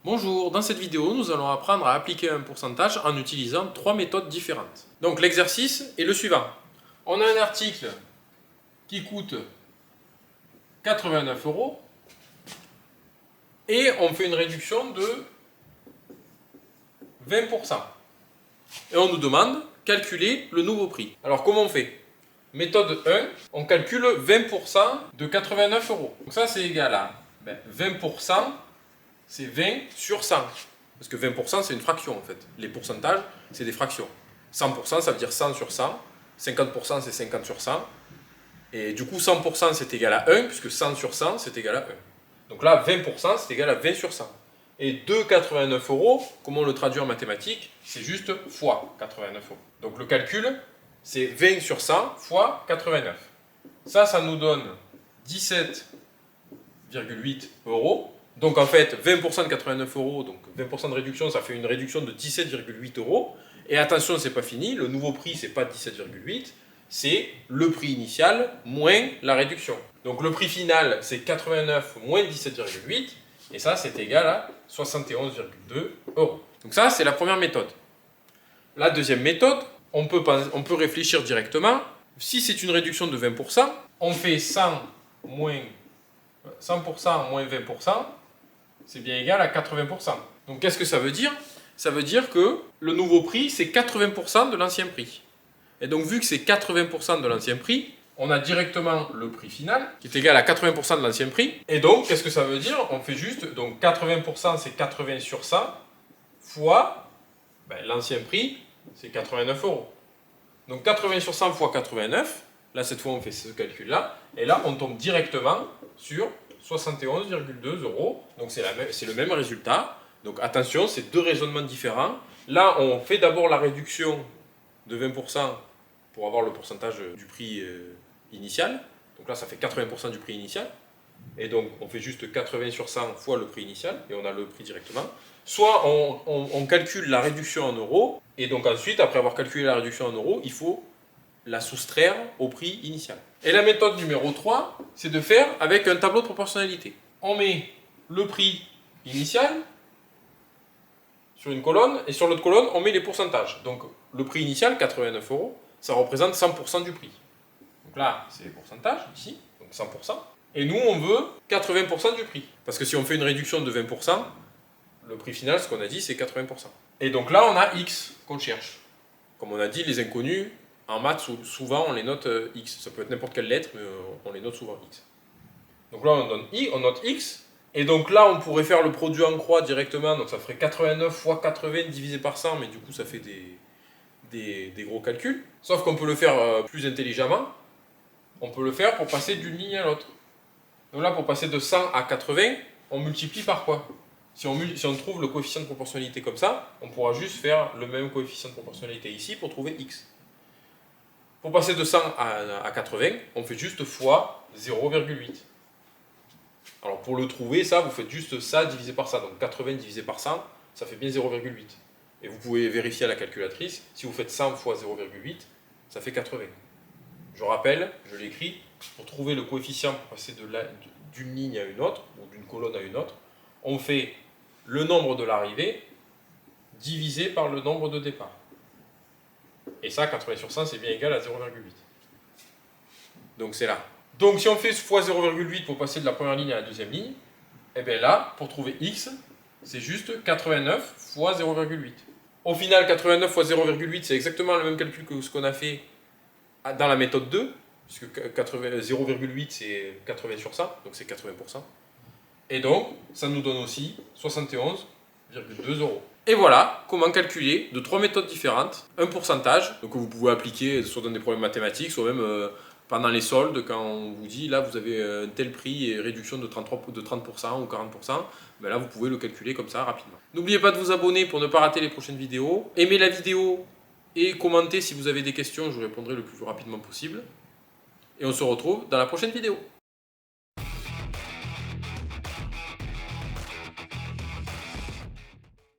Bonjour, dans cette vidéo, nous allons apprendre à appliquer un pourcentage en utilisant trois méthodes différentes. Donc l'exercice est le suivant. On a un article qui coûte 89 € et on fait une réduction de 20%. Et on nous demande calculer le nouveau prix. Alors comment on fait? Méthode 1, on calcule 20% de 89 €. Donc ça c'est égal à 20%. C'est 20 sur 100. Parce que 20% c'est une fraction en fait. Les pourcentages, c'est des fractions. 100% ça veut dire 100 sur 100. 50% c'est 50 sur 100. Et du coup 100% c'est égal à 1, puisque 100 sur 100 c'est égal à 1. Donc là 20% c'est égal à 20 sur 100. Et 2,89 €, comment on le traduit en mathématiques? C'est juste fois 89 €. Donc le calcul, c'est 20 sur 100 fois 89. Ça nous donne 17,8 €. Donc en fait, 20% de 89 €, donc 20% de réduction, ça fait une réduction de 17,8 €. Et attention, c'est pas fini, le nouveau prix, c'est pas 17,8, c'est le prix initial moins la réduction. Donc le prix final, c'est 89 moins 17,8, et ça, c'est égal à 71,2 €. Donc ça, c'est la première méthode. La deuxième méthode, on peut réfléchir directement. Si c'est une réduction de 20%, on fait 100% moins 20%, c'est bien égal à 80%. Donc qu'est-ce que ça veut dire? Ça veut dire que le nouveau prix, c'est 80% de l'ancien prix. Et donc vu que c'est 80% de l'ancien prix, on a directement le prix final, qui est égal à 80% de l'ancien prix. Et donc, qu'est-ce que ça veut dire? On fait juste, donc 80% c'est 80 sur 100, fois l'ancien prix, c'est 89 €. Donc 80 sur 100 fois 89, là cette fois on fait ce calcul-là, et là on tombe directement sur 71,2 €. Donc c'est le même résultat. Donc attention, c'est deux raisonnements différents. Là, on fait d'abord la réduction de 20% pour avoir le pourcentage du prix initial. Donc là, ça fait 80% du prix initial. Et donc, on fait juste 80 sur 100 fois le prix initial, et on a le prix directement. Soit on calcule la réduction en euros, et donc ensuite, après avoir calculé la réduction en euros, il faut la soustraire au prix initial. Et la méthode numéro 3, c'est de faire avec un tableau de proportionnalité. On met le prix initial sur une colonne, et sur l'autre colonne, on met les pourcentages. Donc le prix initial, 89 €, ça représente 100% du prix. Donc là, c'est les pourcentages, ici, donc 100%. Et nous, on veut 80% du prix. Parce que si on fait une réduction de 20%, le prix final, ce qu'on a dit, c'est 80%. Et donc là, on a X qu'on cherche. Comme on a dit, les inconnus, en maths, souvent, on les note X. Ça peut être n'importe quelle lettre, mais on les note souvent X. Donc là, on note X. Et donc là, on pourrait faire le produit en croix directement. Donc ça ferait 89 fois 80 divisé par 100, mais du coup, ça fait des gros calculs. Sauf qu'on peut le faire plus intelligemment. On peut le faire pour passer d'une ligne à l'autre. Donc là, pour passer de 100 à 80, on multiplie par quoi? Si on trouve le coefficient de proportionnalité comme ça, on pourra juste faire le même coefficient de proportionnalité ici pour trouver X. Pour passer de 100 à 80, on fait juste fois 0,8. Alors pour le trouver, ça, vous faites juste ça divisé par ça. Donc 80 divisé par 100, ça fait bien 0,8. Et vous pouvez vérifier à la calculatrice, si vous faites 100 fois 0,8, ça fait 80. Je rappelle, je l'écris, pour trouver le coefficient pour passer d'une ligne à une autre, ou d'une colonne à une autre, on fait le nombre de l'arrivée divisé par le nombre de départ. Et ça, 80 sur 100, c'est bien égal à 0,8. Donc c'est là. Donc si on fait fois 0,8 pour passer de la première ligne à la deuxième ligne, et bien là, pour trouver X, c'est juste 89 fois 0,8. Au final, 89 fois 0,8, c'est exactement le même calcul que ce qu'on a fait dans la méthode 2, puisque 0,8 c'est 80 sur 100, donc c'est 80%. Et donc, ça nous donne aussi 71,2 €. Et voilà comment calculer de trois méthodes différentes un pourcentage, donc que vous pouvez appliquer soit dans des problèmes mathématiques, soit même pendant les soldes, quand on vous dit là vous avez un tel prix et réduction de 30% ou 40%, ben là vous pouvez le calculer comme ça rapidement. N'oubliez pas de vous abonner pour ne pas rater les prochaines vidéos. Aimez la vidéo et commentez si vous avez des questions, je répondrai le plus rapidement possible. Et on se retrouve dans la prochaine vidéo.